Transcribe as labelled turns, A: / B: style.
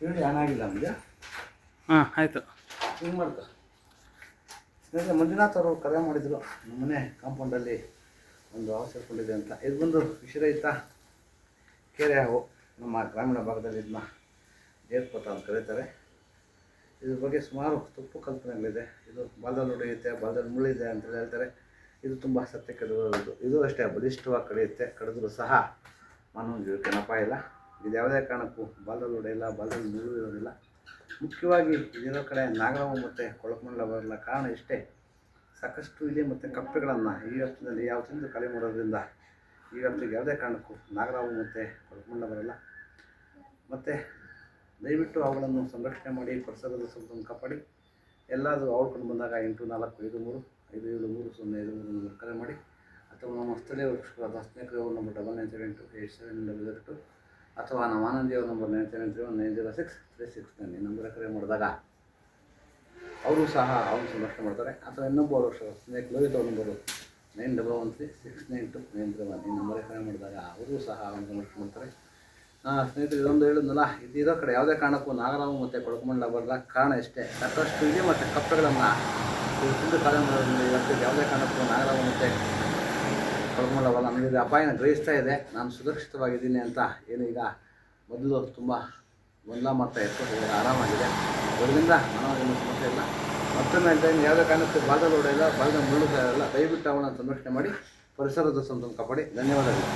A: ಹೇಳಿ ಏನಾಗಿಲ್ಲ ನಮಗೆ.
B: ಹಾಂ ಆಯಿತು.
A: ಹಿಂಗೆ ಮಾಡ್ಕೊ. ಸ್ನೇಹಿತರೆ, ಮಂಜುನಾಥ್ ಅವರು ಕರೆ ಮಾಡಿದರು. ನಮ್ಮನೆ ಕಾಂಪೌಂಡಲ್ಲಿ ಒಂದು ಹೌಸ್ ಸೇರ್ಕೊಂಡಿದೆ ಅಂತ. ಇದು ಬಂದು ವಿಷರಹಿತ ಕೆರೆ ಹಾವು. ನಮ್ಮ ಗ್ರಾಮೀಣ ಭಾಗದಲ್ಲಿ ಇದನ್ನ ಜೇರ್ಪೋತ ಅಂತ ಕರೀತಾರೆ. ಇದ್ರ ಬಗ್ಗೆ ಸುಮಾರು ತಪ್ಪು ಕಲ್ಪನೆಗಳಿದೆ. ಇದು ಬಾಲದಲ್ಲಿ ಹೊಡೆಯುತ್ತೆ, ಬಾಲದಲ್ಲಿ ಮುಳ್ಳಿದೆ ಅಂತೇಳಿ ಹೇಳ್ತಾರೆ. ಇದು ತುಂಬ ಸತ್ಯಕ್ಕೆ ದೂರದ್ದು. ಇದು ಅಷ್ಟೇ ಬಲಿಷ್ಠವಾಗಿ ಕಡಿಯುತ್ತೆ. ಕಡಿದ್ರೂ ಸಹ ಮಾನವ ಜೀವಕ್ಕೆ ಅಪಾಯ ಇಲ್ಲ. ಇದು ಯಾವುದೇ ಕಾರಣಕ್ಕೂ ಬಾಲದಲ್ಲಿ ಹೊಡೆಯಲ್ಲ, ಬಾಲದಲ್ಲಿ ಮುಳ್ಳು ಇರೋದಿಲ್ಲ. ಮುಖ್ಯವಾಗಿ ಇದಿರೋ ಕಡೆ ನಾಗರಾವು ಮತ್ತು ಕೊಳಕಮಂಡಲ ಬರಲ್ಲ. ಕಾರಣ ಇಷ್ಟೇ, ಸಾಕಷ್ಟು ಇಲಿ ಮತ್ತು ಕಪ್ಪೆಗಳನ್ನು ಈ ವ್ಯಾಪ್ತಿಯಲ್ಲಿ ಯಾವ ತಿಂದು ಖಾಲಿ ಮಾಡೋದ್ರಿಂದ ಈ ವ್ಯಾಪ್ತಿಗೆ ಯಾವುದೇ ಕಾರಣಕ್ಕೂ ನಾಗರಾವು ಮತ್ತು ಕೊಳಕಮಂಡಲ ಬರಲ್ಲ. ಮತ್ತು ದಯವಿಟ್ಟು ಅವುಗಳನ್ನು ಸಂರಕ್ಷಣೆ ಮಾಡಿ, ಪರಿಸರದ ಸಂಪತ್ತನ್ನು ಕಾಪಾಡಿ. ಎಲ್ಲಾದರೂ ಅವ್ಕೊಂಡು ಬಂದಾಗ 8453535053 ಕರೆ ಮಾಡಿ, ಅಥವಾ ನಮ್ಮ ಸ್ಥಳೀಯ ವೃಕ್ಷಗಳಾದ ಸ್ನೇಹಿತರು ನಂಬರ್ 99788700 ಅಥವಾ ನಮ್ಮ ಆನಂದಿಯವ್ರ ನಂಬರ್ 9731906369 ಈ ನಂಬರ್ ಕರೆ ಮಾಡಿದಾಗ ಅವರು ಸಹ ಅವ್ರನ್ನ ಸಂರಕ್ಷಣೆ ಮಾಡ್ತಾರೆ. ಅಥವಾ ಇನ್ನೊಬ್ಬ ವೃಕ್ಷ ಸ್ನೇಕ್ ಲೋಹಿತ್ ಅವ್ರ ನಂಬರು 9136929331 ಈ ನಂಬರ್ ಕರೆ ಮಾಡಿದಾಗ ಅವರು ಸಹ ಅವ್ರನ್ನ ಸಂರಕ್ಷಣೆ ಮಾಡ್ತಾರೆ. ಸ್ನೇಹಿತರು, ಇದೊಂದು ಹೇಳಿದ್ನಲ್ಲ, ಇದಿರೋ ಕಡೆ ಯಾವುದೇ ಕಾರಣಕ್ಕೂ ನಾಗರಾವು ಮತ್ತು ಕೊಳಕಮಂಡಲ ಬರಲ್ಲ. ಕಾರಣ ಇಷ್ಟೇ, ಸಾಕಷ್ಟು ಇಲಿ ಮತ್ತು ಕಪ್ಪೆಗಳನ್ನು ತಿಂದು ಖಾಲಿ ಮಾಡೋದ್ರಿಂದ ಇವತ್ತಿಗೆ ಯಾವುದೇ ಕಾರಣಕ್ಕೂ ನಾಗರಾವು ಮತ್ತು ಕೊಳಕಮಂಡಲ ಬರಲ್ಲ. ನನಗೆ ಅಪಾಯನ ಗ್ರಹಿಸ್ತಾ ಇದೆ. ನಾನು ಸುರಕ್ಷಿತವಾಗಿದ್ದೀನಿ ಅಂತ ಏನು ಈಗ ಮೊದಲು ತುಂಬ ಗೊಂದಲ ಮಾಡ್ತಾ ಇತ್ತು. ಇವಾಗ ಆರಾಮಾಗಿದೆ. ಅದರಿಂದ ನನಗೇನು ಸಮಸ್ಯೆ ಇಲ್ಲ. ಮತ್ತೊಮ್ಮೆ ಹೇಳ್ತಾ ಇದ್ದೀನಿ, ಯಾವುದೇ ಕಾರಣಕ್ಕೂ ಬಾಲದಲ್ಲಿ ಹೊಡೆಯಲ್ಲ, ಬಾಲದಲ್ಲಿ ಮುಳ್ಳುತ್ತಾ ಇರಲ್ಲ. ದಯವಿಟ್ಟು ಅವಳನ್ನು ಸಂರಕ್ಷಣೆ ಮಾಡಿ, ಪರಿಸರದ ಸಂಪತ್ತನ್ನು ಕಾಪಾಡಿ. ಧನ್ಯವಾದಗಳು.